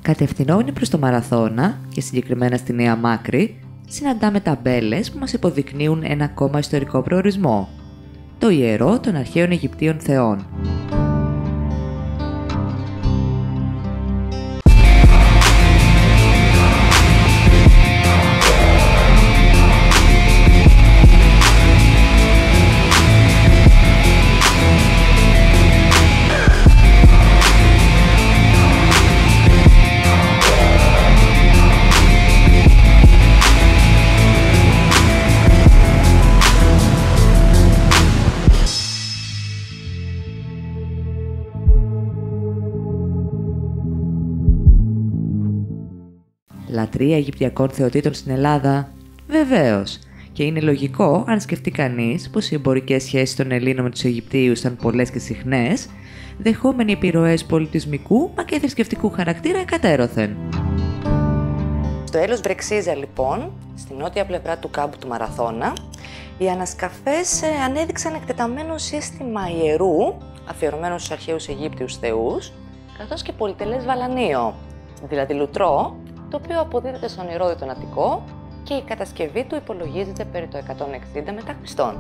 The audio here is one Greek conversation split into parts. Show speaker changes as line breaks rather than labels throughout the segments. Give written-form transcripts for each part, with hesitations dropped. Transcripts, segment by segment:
Κατευθυνόμενοι προς το Μαραθώνα και συγκεκριμένα στη Νέα Μάκρη, συναντάμε ταμπέλες που μας υποδεικνύουν ένα ακόμα ιστορικό προορισμό, το ιερό των αρχαίων Αιγυπτίων θεών. Λατρεία Αιγυπτιακών θεοτήτων στην Ελλάδα? Βεβαίως. Και είναι λογικό αν σκεφτεί κανείς πως οι εμπορικές σχέσεις των Ελλήνων με τους Αιγυπτίους ήταν πολλές και συχνές, δεχόμενοι επιρροές πολιτισμικού μα και θρησκευτικού χαρακτήρα εκατέρωθεν.
Στο έλος Βρεξίζα, λοιπόν, στη νότια πλευρά του κάμπου του Μαραθώνα, οι ανασκαφές ανέδειξαν εκτεταμένο σύστημα ιερού, αφιερωμένο στους αρχαίους Αιγύπτιους θεούς, καθώς και πολυτελές βαλανίο, δηλαδή λουτρό, το οποίο αποδίδεται στον Ηρώδη τον Αττικό και η κατασκευή του υπολογίζεται περί το 160 μετά Χριστόν.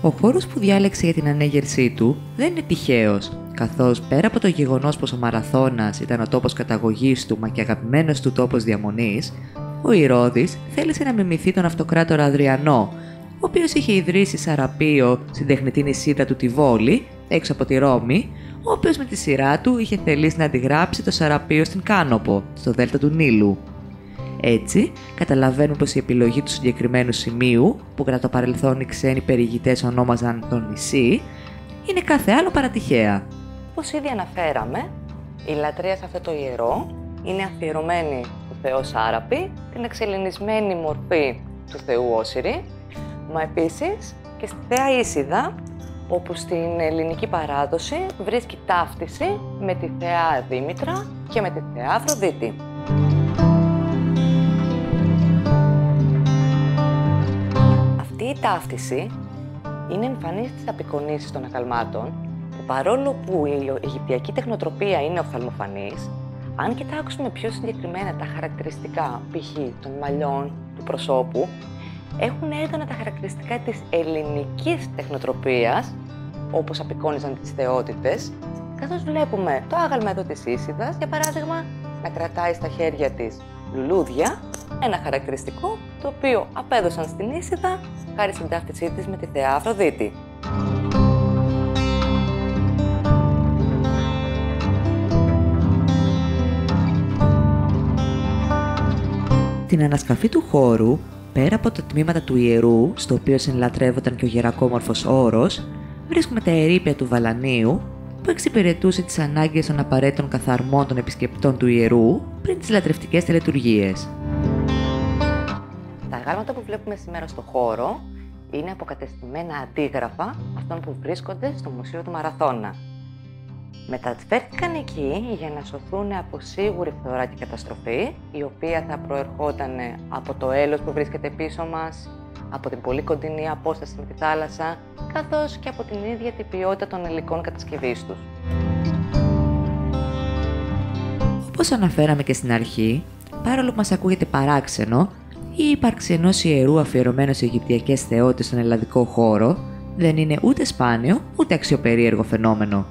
Ο χώρος που διάλεξε για την ανέγερσή του δεν είναι τυχαίος, καθώς πέρα από το γεγονός πως ο Μαραθώνας ήταν ο τόπος καταγωγής του μα και αγαπημένος του τόπος διαμονής, ο Ηρώδης θέλησε να μιμηθεί τον αυτοκράτορα Αδριανό, ο οποίος είχε ιδρύσει Σαραπείο στην τεχνητή νησίδα του τη Βόλη, έξω από τη Ρώμη, ο οποίος με τη σειρά του είχε θελήσει να αντιγράψει το Σαραπείο στην Κάνοπο, στο δέλτα του Νείλου. Έτσι, καταλαβαίνουν πως η επιλογή του συγκεκριμένου σημείου, που κατά το παρελθόν οι ξένοι περιηγητές ονόμαζαν τον νησί, είναι κάθε άλλο παρά τυχαία.
Όπως ήδη αναφέραμε, η λατρεία σε αυτό το ιερό είναι αφιερωμένη του θεό Σάραπη, την εξελληνισμένη μορφή του θεού Όσιρη, μα επίσης και στη θεά Ίσιδα, όπου στην ελληνική παράδοση βρίσκει ταύτιση με τη θεά Δήμητρα και με τη θεά Αφροδίτη. Αυτή η ταύτιση είναι εμφανής στις απεικονίσεις των ακαλμάτων, που παρόλο που η αιγυπτιακή τεχνοτροπία είναι οφθαλμοφανής, αν κοιτάξουμε πιο συγκεκριμένα τα χαρακτηριστικά π.χ. των μαλλιών, του προσώπου, έχουν έντονα τα χαρακτηριστικά της ελληνικής τεχνοτροπίας, όπως απεικόνιζαν τις θεότητες, καθώς βλέπουμε το άγαλμα εδώ της Ίσιδας, για παράδειγμα, να κρατάει στα χέρια της λουλούδια, ένα χαρακτηριστικό το οποίο απέδωσαν στην Ίσιδα χάρη στην ταύτισή της με τη θεά Αφροδίτη.
Την ανασκαφή του χώρου, πέρα από τα τμήματα του ιερού, στο οποίο συνλατρεύονταν και ο γερακόμορφος όρος, βρίσκουμε τα ερείπια του βαλανίου, που εξυπηρετούσε τις ανάγκες των απαραίτητων καθαρμών των επισκεπτών του ιερού πριν τις λατρευτικές τελετουργίες.
Τα αγάλματα που βλέπουμε σήμερα στο χώρο είναι αποκατεστημένα αντίγραφα αυτών που βρίσκονται στο Μουσείο του Μαραθώνα. Μεταφέρθηκαν εκεί για να σωθούν από σίγουρη φθορά και καταστροφή, η οποία θα προερχόταν από το έλος που βρίσκεται πίσω μας, από την πολύ κοντινή απόσταση με τη θάλασσα, καθώς και από την ίδια την ποιότητα των υλικών κατασκευής τους.
Όπως αναφέραμε και στην αρχή, παρόλο που μας ακούγεται παράξενο, η ύπαρξη ενός ιερού αφιερωμένου σε αιγυπτιακές θεότητες στον ελλαδικό χώρο δεν είναι ούτε σπάνιο ούτε αξιοπερίεργο φαινόμενο.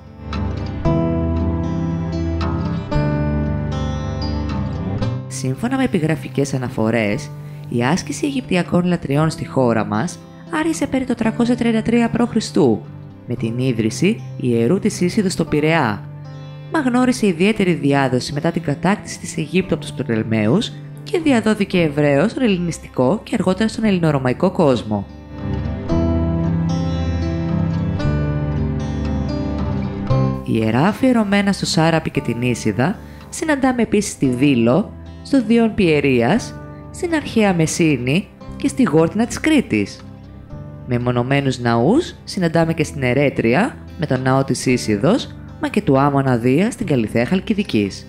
Σύμφωνα με επιγραφικές αναφορές, η άσκηση αιγυπτιακών λατριών στη χώρα μας άρχισε περί το 333 π.Χ. με την ίδρυση ιερού της Ίσιδος στο Πειραιά, μα γνώρισε ιδιαίτερη διάδοση μετά την κατάκτηση της Αιγύπτου από τους Πτολεμαίους και διαδόθηκε ευρέως στον ελληνιστικό και αργότερα στον ελληνορωμαϊκό κόσμο. Ιερά αφιερωμένα στο Σάραπη και την Ίσιδα συναντάμε επίσης στη Δήλο, στο Δίον Πιερίας, στην αρχαία Μεσίνη και στη Γόρτινα της Κρήτης. Με μονομένους ναούς συναντάμε και στην Ερέτρια με τον ναό της Ίσιδος, μα και του Άμμονα Δία στην Καλιθέα Χαλκιδικής.